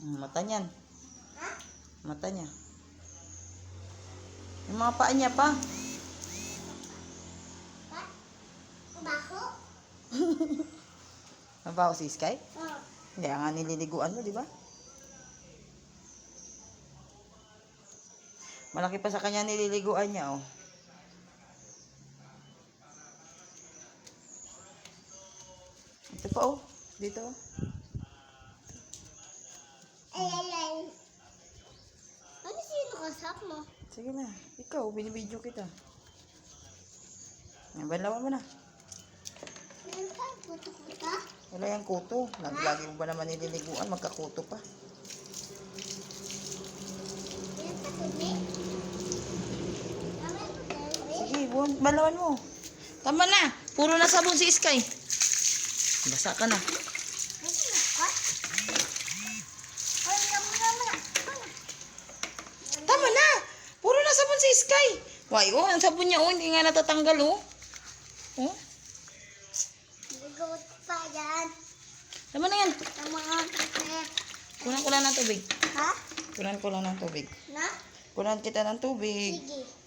Mata niyan. Mata niya. Yung mga paa niya pa. Mabaho? Mabaho si Sky? Oo. Hindi nga nililiguan mo, di ba? Malaki pa sa kanya nililiguan niya, oh. Ito pa, oh. Dito, oh. Ay. Ano sino kasap mo? Sige na. Ikaw, binibidyo kita. Banlawan mo na. Meron kang kuto-kuta? Wala yung kuto. Lagi mo ba naman nililiguan? Magkakuto pa. Meron ka tubig? Tama mo tubig? Sige, banlawan mo. Tama na. Puro na sabon si Sky. Basa ka na. Ano ka? Ay, naman. Tama na. Puro na sabon si Sky. Why, oh, ang sabon niya, oh, hindi nga natatanggal, oh. Oh, Ligot pa yan. tama na yan. Tama nga kasi. Kunan ko lang ng tubig. Ha? Kunan ko lang ng tubig. Na? Kunan kita ng tubig. Sige.